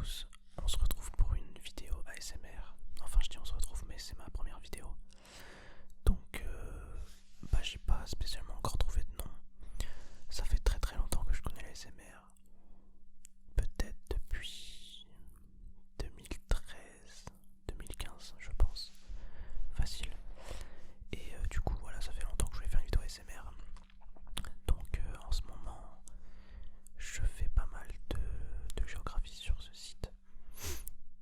tous, on se retrouve pour une vidéo ASMR. Enfin je dis on se retrouve mais c'est ma première vidéo. Donc j'ai pas spécialement encore trouvé de nom. Ça fait très très longtemps que je connais l'ASMR. Peut-être depuis 2013, 2015 je pense. Facile. Et du coup voilà, ça fait longtemps que je voulais faire une vidéo ASMR. Donc en ce moment je fais pas mal de géographie sur ce site.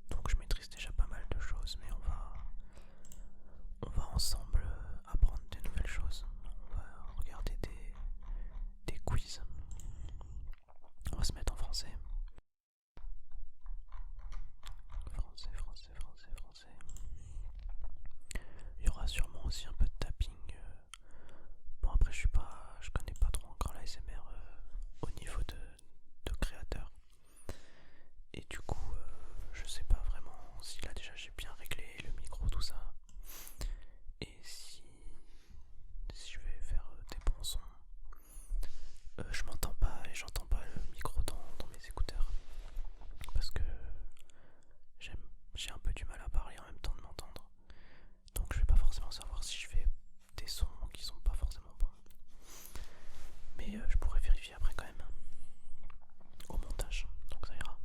Donc je maîtrise déjà pas mal de choses, mais on va ensemble apprendre des nouvelles choses. On va regarder des quiz. On va se mettre en français. Français, français, français, français. Il y aura sûrement aussi un peu de tapping. Bon après je connais pas trop encore la SMR au niveau de créateur. Et du coup je sais pas vraiment si là déjà j'ai bien réglé le micro, tout ça. Et si je vais faire des bons sons. Je m'entends pas et j'entends pas le micro dans mes écouteurs. Parce que j'ai un peu du mal à parler en même temps de m'entendre. Donc je vais pas forcément savoir si je fais des sons qui sont pas forcément bons. Mais je pourrais vérifier après quand même. Au montage. Donc ça ira.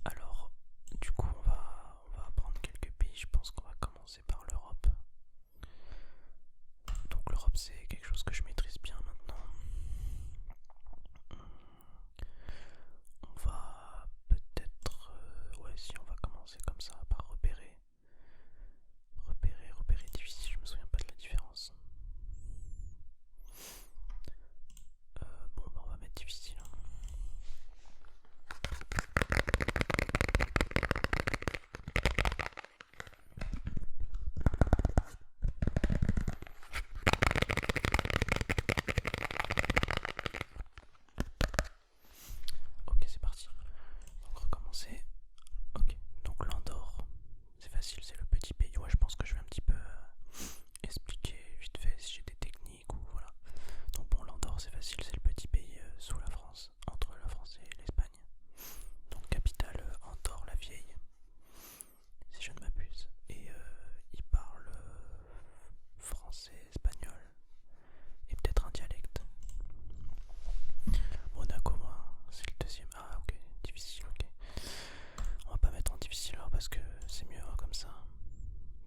Alors, du coup on va prendre quelques pays. Je pense qu'on va commencer par l'Europe. Donc l'Europe c'est quelque chose que je maîtrise bien maintenant. On va peut-être... ouais, si on va commencer comme ça par repérer. Repérer difficile, je me souviens pas de la différence. On va mettre difficile. Ok, c'est parti. Donc recommencer. Ok, donc l'Andorre, c'est facile, c'est le petit pays. Ouais, je pense que je vais un petit peu expliquer vite fait si j'ai des techniques ou voilà. Donc bon, l'Andorre c'est facile, c'est le petit pays sous la France, entre la France et l'Espagne. Donc capitale Andorre la Vieille, si je ne m'abuse. Et ils parlent français, espagnol et peut-être un dialecte. Monaco, moi, c'est le deuxième. Ah ok, difficile, ok. On va pas mettre en difficile alors parce que c'est mieux hein, comme ça.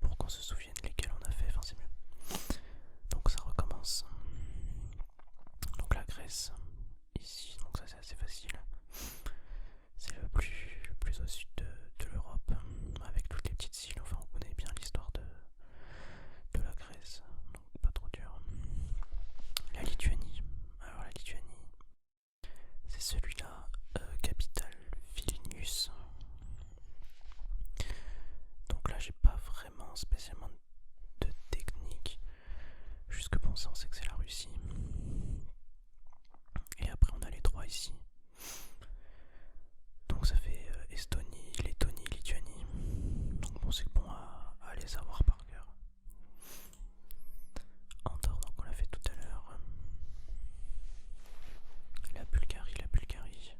Pour qu'on se souvienne lesquels on a fait, enfin c'est mieux. Donc ça recommence. Donc la Grèce, ici, donc ça c'est assez facile. C'est le plus au sud de l'Europe, avec toutes les petites îles. Enfin on connaît bien l'histoire de la Grèce, donc pas trop dur. La Lituanie, alors la Lituanie, c'est celui-là, capitale Vilnius. Donc là j'ai pas vraiment spécialement de technique. Jusque bon ça on sait que c'est la Russie. Et après on a les trois ici. Donc ça fait Estonie, Lettonie, Lituanie. Donc bon c'est bon à les savoir par cœur. Andorre, donc on l'a fait tout à l'heure. La Bulgarie, la Bulgarie.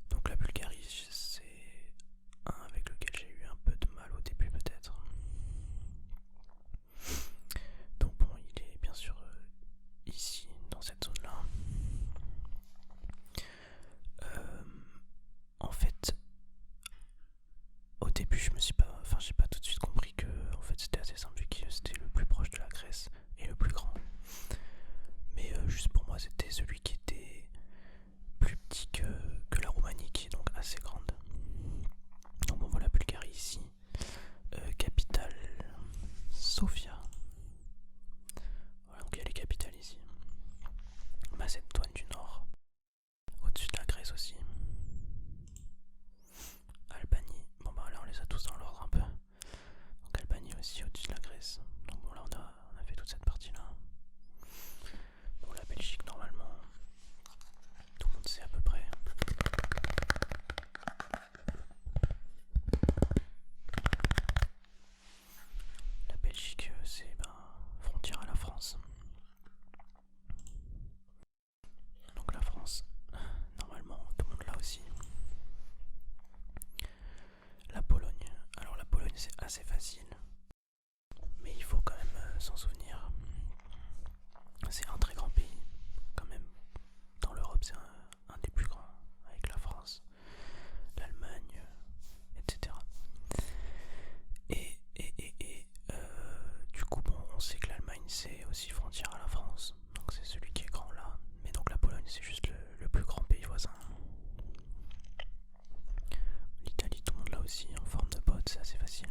Donc la Bulgarie c'est un avec lequel j'ai eu un peu de mal au début peut-être. Donc bon il est bien sûr facile. Mais il faut quand même s'en souvenir. C'est un très grand pays, quand même. Dans l'Europe, c'est un des plus grands, avec la France, l'Allemagne, etc. Du coup, bon, on sait que l'Allemagne, c'est aussi frontière à la France. Donc c'est celui qui est grand là. Mais donc la Pologne, c'est juste le plus grand pays voisin. L'Italie, tout le monde l'a aussi, en forme de botte, c'est assez facile.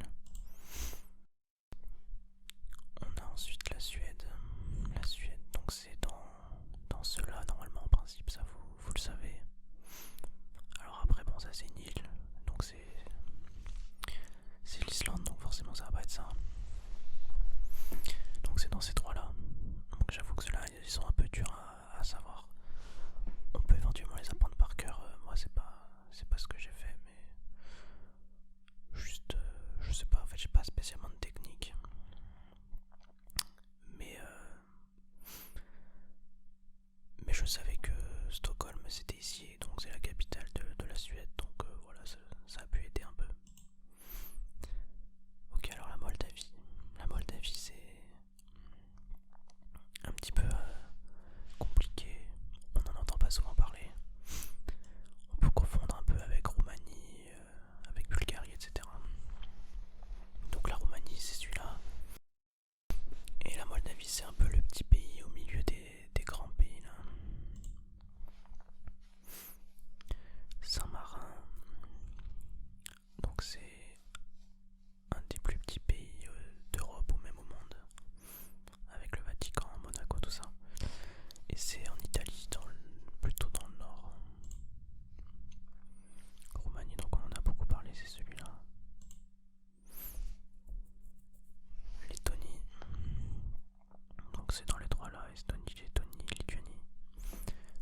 On a ensuite la Suède. La Suède, donc c'est dans ceux-là, normalement, en principe, ça vous le savez. Alors après, bon, ça c'est une île, donc c'est l'Islande, donc forcément ça va pas être ça. Donc c'est dans ces trois-là. Donc j'avoue que ceux-là, ils sont un peu durs à savoir. On peut éventuellement les apprendre par cœur. Moi, c'est pas ce que j'ai fait, mais juste, je sais pas. En fait, j'ai pas spécialement de technique. Mais je savais que Stockholm c'était ici, donc c'est la capitale de la Suède. Donc voilà, ça a pu aider un peu. Ok, alors la Moldavie. La Moldavie, c'est un petit peu compliqué. On n'en entend pas souvent parler. On peut confondre un peu avec Roumanie, avec Bulgarie, etc. Donc la Roumanie, c'est celui-là. Et la Moldavie, c'est un peu le petit pays au milieu des grands pays là. Saint-Marin. Donc c'est un des plus petits pays d'Europe ou même au monde, avec le Vatican, Monaco, tout ça. Et c'est en Italie, plutôt dans le nord. Roumanie, donc on en a beaucoup parlé, c'est celui-là. Lettonie, donc c'est dans les trois là, Estonie, Lettonie, Lituanie.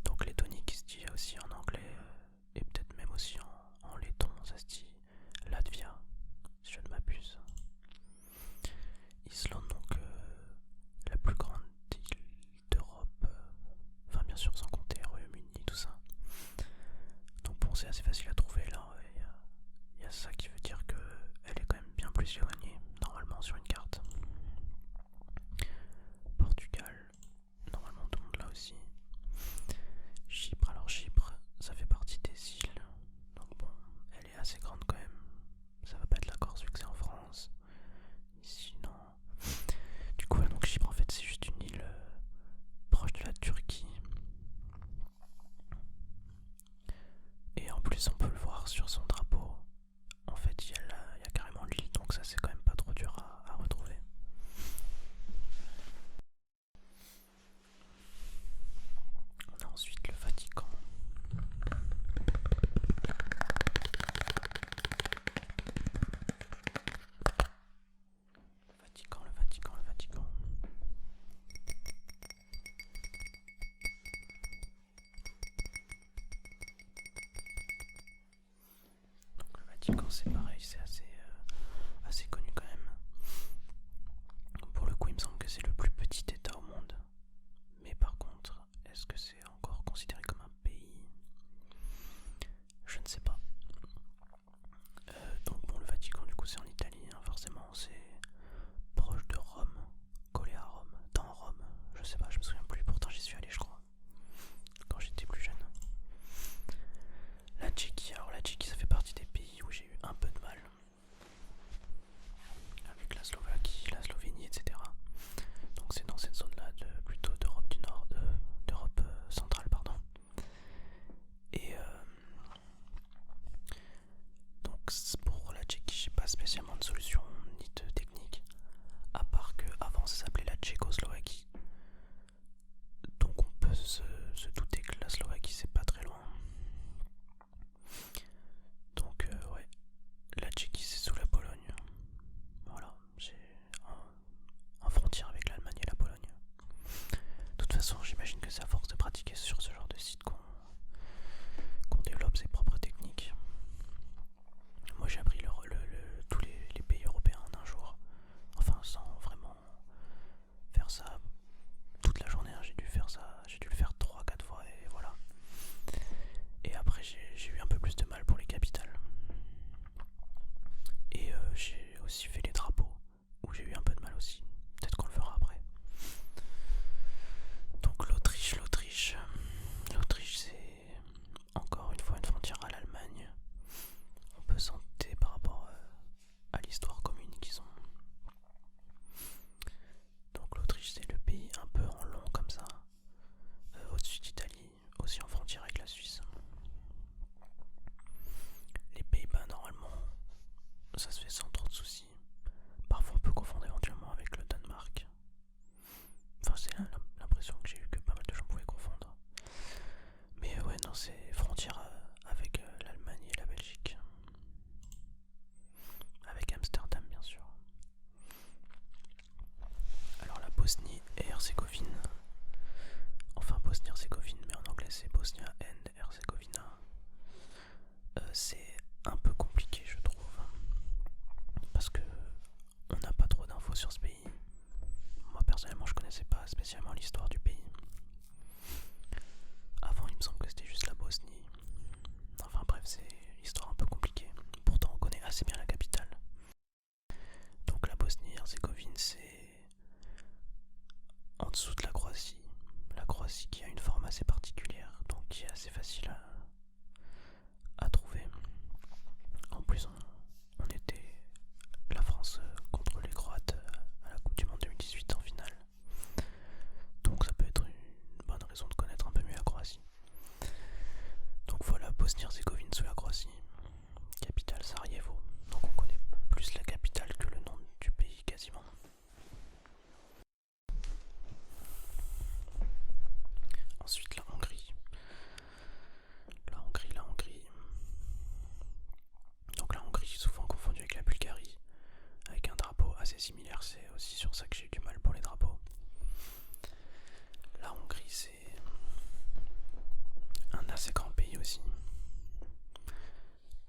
Donc Lettonie qui se dit aussi en anglais, et peut-être même aussi en letton, ça se dit Latvia, si je ne m'abuse. Islande, donc la plus grande île d'Europe, enfin bien sûr sans compter Royaume-Uni, tout ça. Donc bon, c'est assez facile à trouver là, il y a ça qui veut dire qu'elle est quand même bien plus éloignée, normalement sur une carte. Portugal, normalement tout le monde là aussi. Chypre, alors Chypre, ça fait partie des îles, donc bon, elle est assez grande quand même. Ça va pas être la Corse vu que c'est en France. Ici, non. Du coup, donc Chypre, en fait, c'est juste une île proche de la Turquie. Et en plus, on peut le voir sur son drapeau. En fait, il y a carrément l'île, donc ça, c'est quand même pas trop dur à retrouver. On a ensuite le Vatican. Le Vatican. Donc le Vatican, c'est pareil, c'est assez connu quand même. Pour le coup, il me semble que c'est le plus petit état au monde. Mais par contre, est-ce que c'est encore considéré comme un pays? Je ne sais pas. Donc bon, le Vatican, du coup, c'est en Italie, hein, forcément, c'est proche de Rome, collé à Rome, dans Rome, je sais pas, je me souviens plus, pourtant j'y suis allé, je crois, quand j'étais plus jeune. La Tchéquie, alors la Tchéquie, ça fait partie des pays où j'ai eu un peu de mal. Bosnie-Herzégovine sous la Croatie, capitale Sarajevo. Donc on connaît plus la capitale que le nom du pays quasiment. Ensuite la Hongrie. La Hongrie. Donc la Hongrie souvent confondue avec la Bulgarie, avec un drapeau assez similaire, c'est aussi sur ça que j'ai eu du mal pour les drapeaux. La Hongrie c'est un assez grand pays aussi.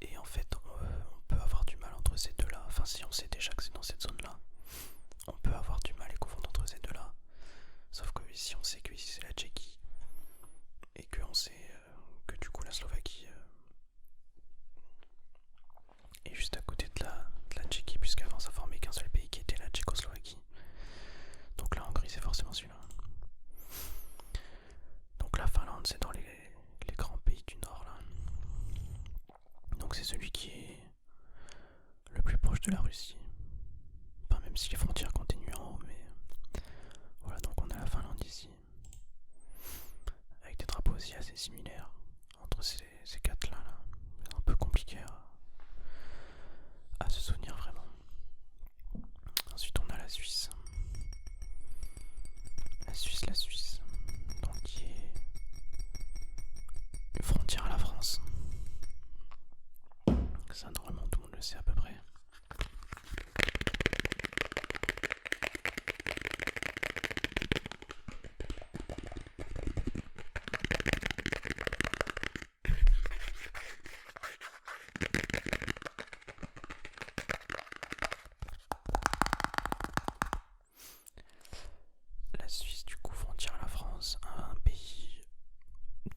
Et en fait on peut avoir du mal entre ces deux-là, enfin si on sait déjà que c'est dans cette zone-là, on peut avoir du mal à confondre entre ces deux-là. Sauf que ici on sait que ici c'est la Tchéquie, et qu'on sait que du coup la Slovaquie est juste à côté de la Tchéquie, puisqu'avant ça formait qu'un seul pays qui était la Tchécoslovaquie. Donc la Hongrie c'est forcément celui-là. Donc la Finlande c'est dans les grands pays du nord là. Donc c'est celui qui est le plus proche de la Russie. Enfin même si les frontières continuent en haut, mais voilà, donc on a la Finlande ici. Avec des drapeaux aussi assez similaires entre ces quatre là. C'est un peu compliqué à se souvenir vraiment. Ensuite on a la Suisse. La Suisse. Donc qui est une frontière à la France. Ça normalement tout le monde le sait à peu près. La Suisse du coup frontière à la France, un pays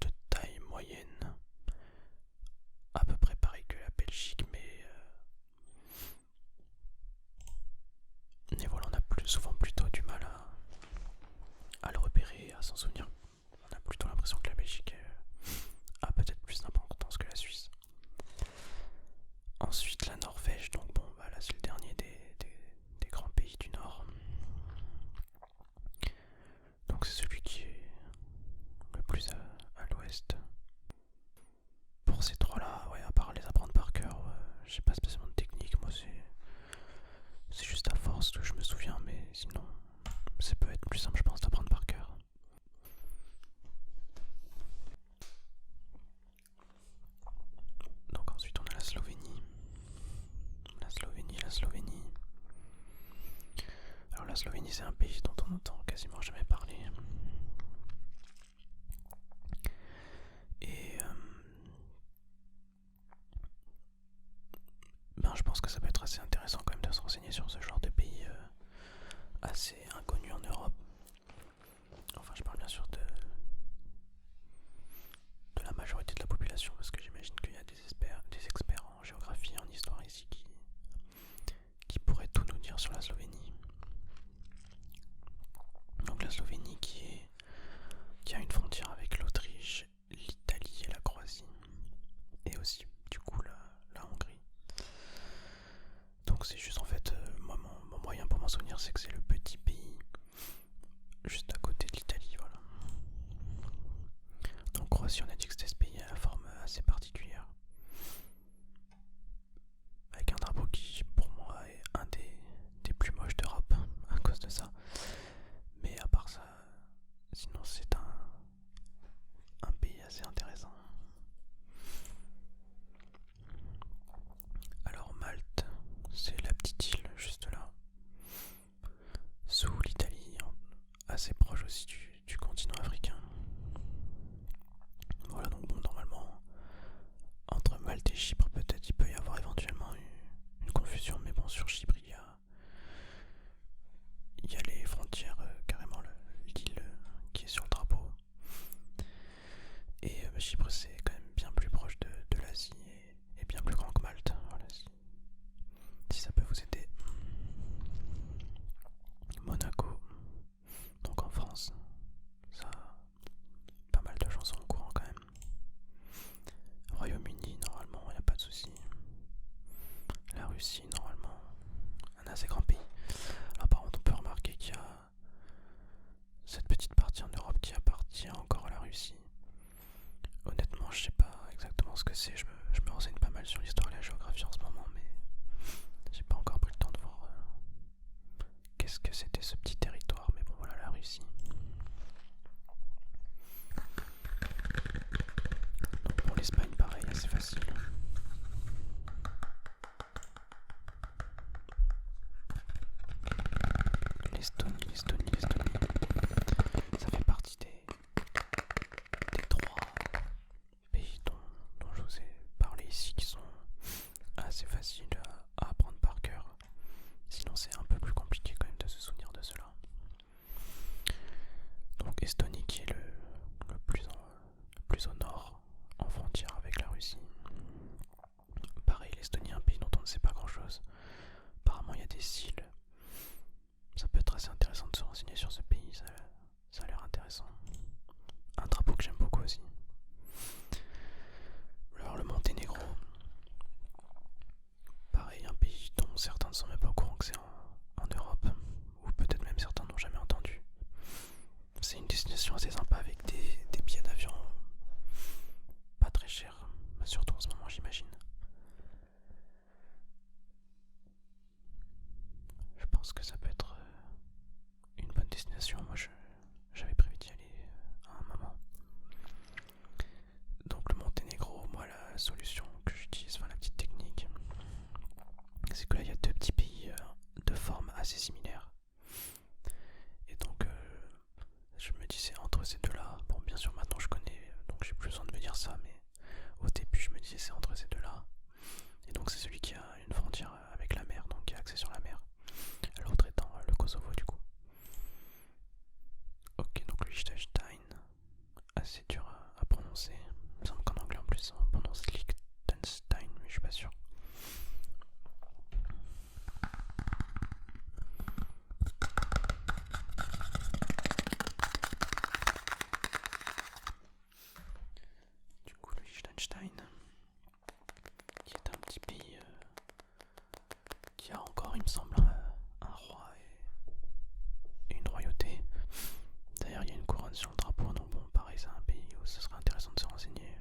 de taille moyenne, à peu près pareil que la Belgique, mais voilà, on a souvent plutôt du mal à le repérer, à s'en souvenir. On a plutôt l'impression que la Belgique a peut-être plus d'importance que la Suisse. Ensuite la Norvège, donc bon bah là c'est le dernier des grands pays du Nord. Donc c'est celui qui est le plus à l'ouest. Pour ces trois-là, ouais, à part les apprendre par cœur, j'ai pas spécialement de technique, moi c'est juste à force que je me souviens, mais sinon ça peut être plus simple je pense d'apprendre par cœur. Donc ensuite on a la Slovénie. La Slovénie. Alors la Slovénie c'est un pays dont on n'entend quasiment jamais parler. Et je pense que ça peut être assez intéressant quand même de se renseigner sur ce genre de pays assez inconnus en Europe. Enfin je parle bien sûr de la majorité de la population, parce que j'imagine qu'il y a des experts en géographie et en histoire ici qui pourraient tout nous dire sur la Slovénie. Donc la Slovénie qui a une frontière avec l'Autriche, l'Italie et la Croatie, et aussi du coup la Hongrie. Donc c'est juste en fait, moi mon moyen pour m'en souvenir c'est que c'est le petit pays juste à côté de l'Italie, voilà. Donc Croatie, on a dit que c'était ce pays à la forme assez particulière, avec un drapeau qui pour moi est un des plus moches d'Europe à cause de ça. Mais à part ça, sinon c'est un pays assez intéressant. Alors Malte, c'est la petite la solution que j'utilise, enfin la petite technique, c'est que là il y a deux petits pays de forme assez similaires. Et donc je me disais entre ces deux-là, bon bien sûr maintenant je connais, donc j'ai plus besoin de me dire ça, mais au début je me disais c'est entre ces deux-là. Et donc c'est celui qui a une frontière avec la mer, donc qui a accès sur la mer. L'autre étant le Kosovo du coup. Ok, donc le Liechtenstein, assez dur à prononcer. Il me semble qu'en anglais en plus on prononce Liechtenstein, mais je suis pas sûr. Du coup le Liechtenstein, qui est un petit pays qui a encore il me semble un roi et une royauté. D'ailleurs il y a une couronne sur le drapeau, donc bon pareil c'est un pays où ce serait intéressant de se renseigner,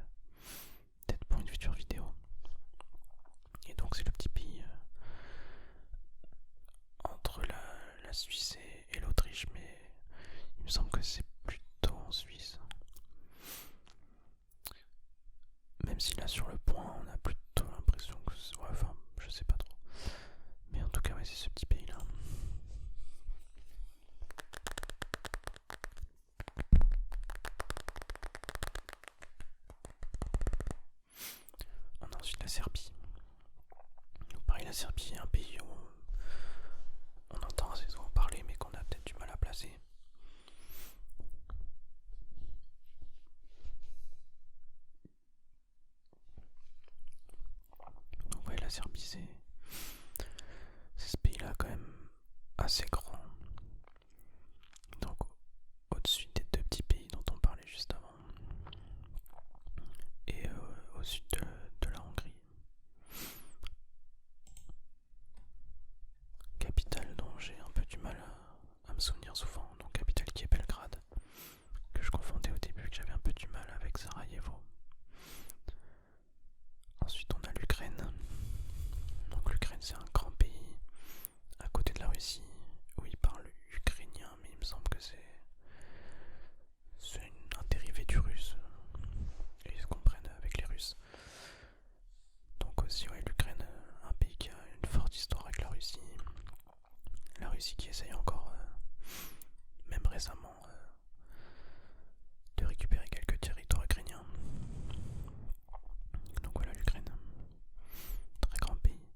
peut-être pour une future vidéo. Et donc c'est le petit pays entre la Suisse et l'Autriche, mais il me semble que c'est plutôt en Suisse. Même si là sur le point on a plutôt l'impression que c'est... Ouais, enfin je sais pas trop. Mais en tout cas ouais c'est ce petit pays là. On a ensuite la Serbie. Donc pareil la Serbie est un pays où on entend assez souvent parler mais qu'on a peut-être du mal à placer. Donc ouais la Serbie c'est ce pays là quand même assez grand. Donc au-dessus des deux petits pays dont on parlait juste avant. Et au sud de la Hongrie. Capitale dont j'ai un peu du mal à me souvenir souvent, donc capitale qui est Belgrade, que je confondais au début, que j'avais un peu du mal avec Sarajevo. Ensuite on a l'Ukraine. Donc l'Ukraine c'est un grand pays à côté de la Russie où ils parlent ukrainien, mais il me semble que c'est un dérivé du russe. Et ils se comprennent avec les Russes. Donc aussi ouais l'Ukraine, un pays qui a une forte histoire avec la Russie. La Russie qui essaye encore, même récemment, de récupérer quelques territoires ukrainiens. Donc voilà l'Ukraine, très grand pays.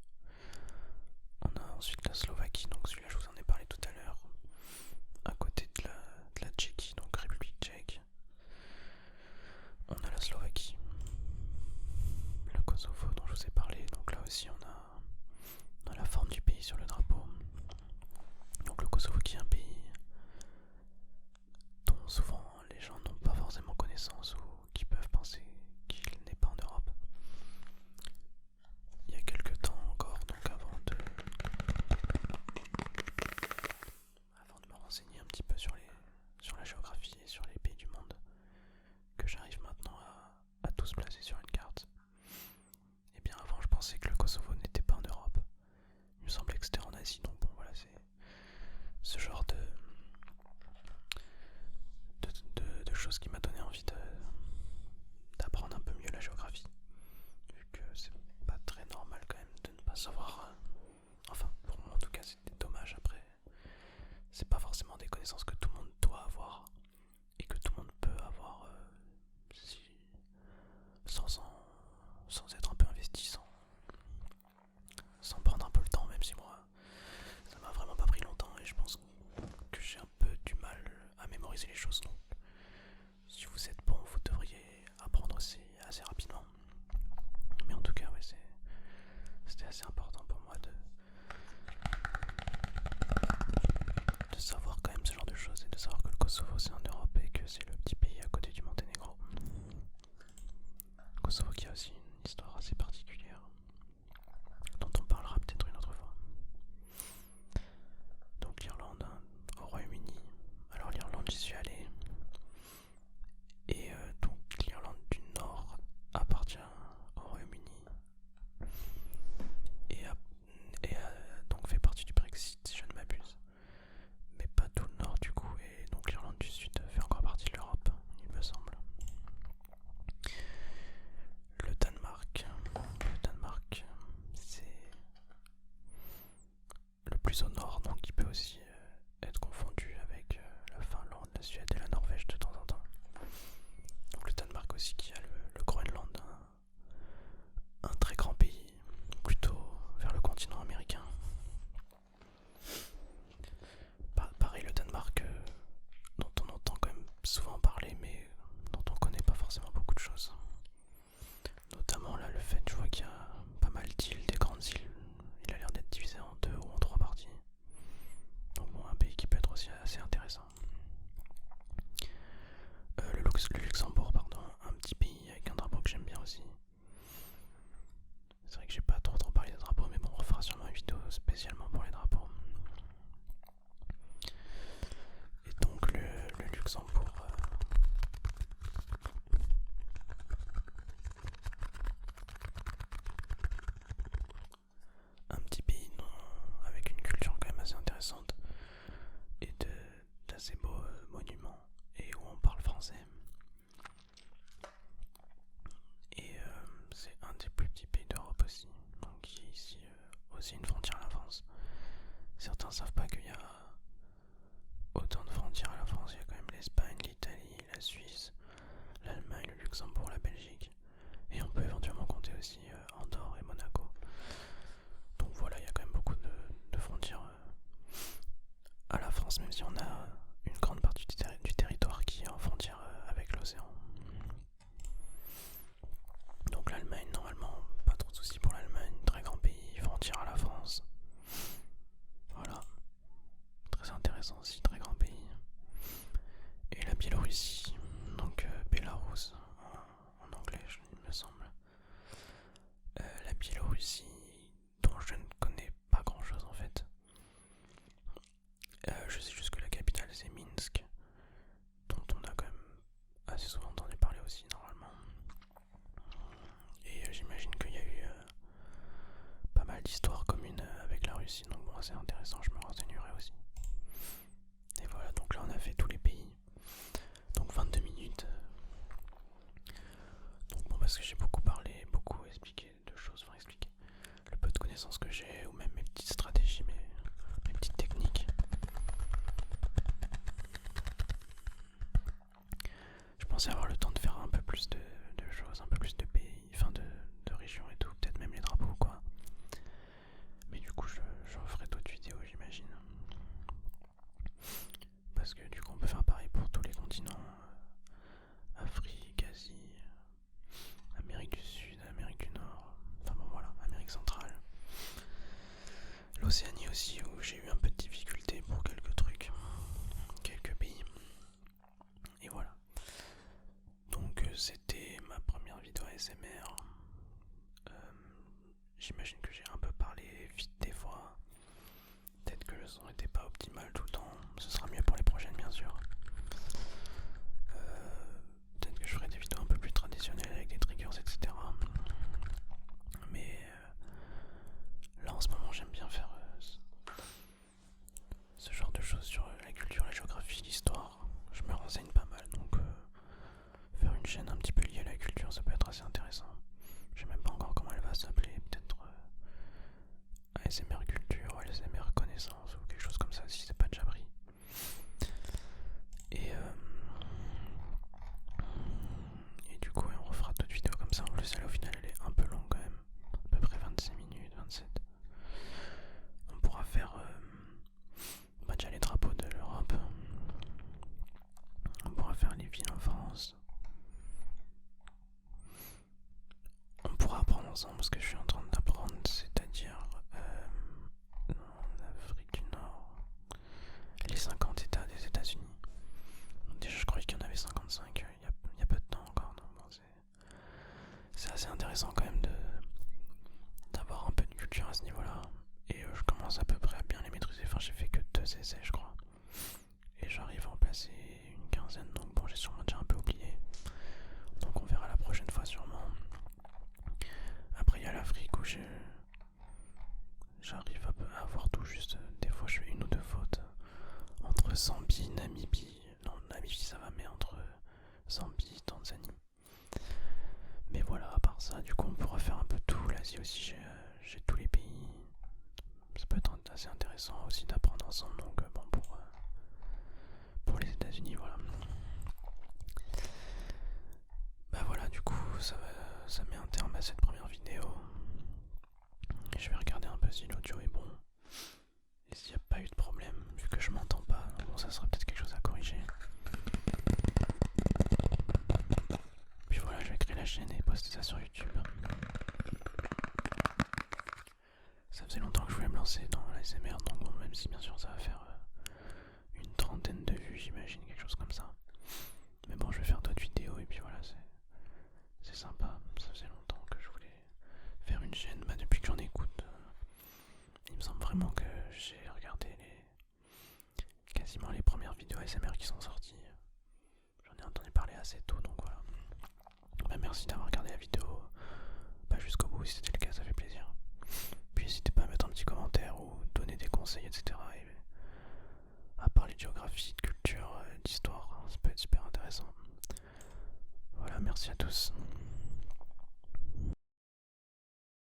On a ensuite la Slovaquie, donc celui-là je vous en ai parlé tout à l'heure, à côté de la Tchéquie, donc République tchèque. On a la Slovaquie, le Kosovo dont je vous ai parlé, donc là aussi on a la forme du pays sur le drapeau. Donc le Kosovo qui est un pays dont souvent les gens n'ont pas forcément connaissance ou qui peuvent penser qu'il n'est pas en Europe. Il y a quelques temps encore, donc avant de me renseigner un petit peu sur la géographie et sur les pays du monde, que j'arrive maintenant à tous placer sur une carte. Et bien avant je pensais que le Kosovo n'était pas en Europe. Il me semblait que c'était en Asie, donc bon voilà, c'est ce genre aussi une frontière à la France. Certains savent pas qu'il y a autant de frontières à la France. Il y a quand même l'Espagne, l'Italie, la Suisse, l'Allemagne, le Luxembourg, la Belgique. Et on peut éventuellement compter aussi Andorre et Monaco. Donc voilà, il y a quand même beaucoup de frontières à la France, même si on a une grande partie du territoire qui est en frontière avec l'océan. Donc l'Allemagne, normalement, pas trop de soucis pour l'Allemagne, très grand pays, frontière à la France. Voilà, très intéressant aussi, très grand pays. Et la Biélorussie, donc Belarus en anglais, il me semble. La Biélorussie, dont je ne connais pas grand chose en fait. Je sais juste que la capitale c'est Minsk, dont on a quand même assez souvent entendu parler aussi normalement. Et j'imagine qu'il y a eu pas mal d'histoires communes avec la Russie, donc bon, c'est intéressant, je me renseignerai aussi. Et voilà, donc là on a fait tous les pays. Donc 22 minutes. Donc bon, parce que j'ai beaucoup parlé, beaucoup expliqué de choses, enfin expliqué le peu de connaissances que j'ai, ou même mes petites stratégies, mes petites techniques. Je pensais avoir le temps de faire un peu plus de choses, un peu plus de pays, enfin de régions et tout, peut-être même les drapeaux quoi. Mais du coup je referai d'autres vidéos j'imagine. Parce que du coup on peut faire pareil pour tous les continents. Afrique, Asie, Amérique du Sud, Amérique du Nord, enfin bon voilà, Amérique centrale. L'Océanie aussi où j'ai eu un peu de difficulté pour quelques trucs, quelques pays. Et voilà. Donc c'était ma première vidéo ASMR. J'imagine que j'ai un peu parlé vite des fois. Peut-être que le son n'était pas optimal tout le temps. Ce sera mieux pour les prochaines bien sûr. Peut-être que je ferai des vidéos un peu plus traditionnelles avec des triggers etc. Mais là en ce moment j'aime bien faire ce genre de choses sur la culture, la géographie, l'histoire. Je me renseigne pas mal donc faire une chaîne un petit peu liée à la culture ça peut être assez intéressant. Je sais même pas encore comment elle va s'appeler, peut-être ASMR culture ou ASMR connaissance ou quelque chose comme ça si c'est pas déjà pris. Et du coup on refera d'autres vidéos comme ça. En plus celle au final elle est un peu longue quand même, à peu près 26 minutes, 27. On pourra faire déjà les drapeaux de l'Europe. On pourra faire les villes en France. On pourra apprendre ensemble ce que je suis en train d'apprendre, c'est-à-dire en Afrique du Nord, les 50 États des États-Unis. Déjà, je croyais qu'il y en avait 55 il y a peu de temps encore. Donc bon, c'est assez intéressant quand même d'avoir un peu de culture à ce niveau-là. Et je commence à peu près à bien les maîtriser. Enfin, j'ai fait que 2 essais, je crois. Et j'arrive à en placer une quinzaine. Donc bon, j'ai sûrement déjà un peu oublié. Donc on verra la prochaine fois sûrement. Après, il y a l'Afrique où j'arrive à avoir tout juste. Des fois, je fais une ou deux fautes. Entre Zambie, Namibie. Non, Namibie ça va, mais entre Zambie, Tanzanie. Mais voilà, à part ça, du coup, on pourra faire un peu tout. L'Asie aussi, j'ai tous les pays. Ça peut être assez intéressant aussi d'apprendre ensemble. Donc, bon, pour les États-Unis, voilà. Bah voilà, du coup, ça met un terme à cette première vidéo. Et je vais regarder un peu si l'audio est bon. Et s'il n'y a pas eu de problème, vu que je m'entends pas, bon, ça sera peut-être quelque chose à corriger. Puis voilà, je vais créer la chaîne et poster ça sur YouTube. Ça faisait longtemps que je voulais me lancer dans l'ASMR, donc bon, même si bien sûr ça va faire une trentaine de vues, j'imagine, quelque chose comme ça. Mais bon, je vais faire d'autres vidéos et puis voilà, c'est sympa. Ça faisait longtemps que je voulais faire une chaîne, bah depuis que j'en écoute. Il me semble vraiment que j'ai regardé quasiment les premières vidéos ASMR qui sont sorties. J'en ai entendu parler assez tôt, donc voilà. Bah merci d'avoir regardé la vidéo.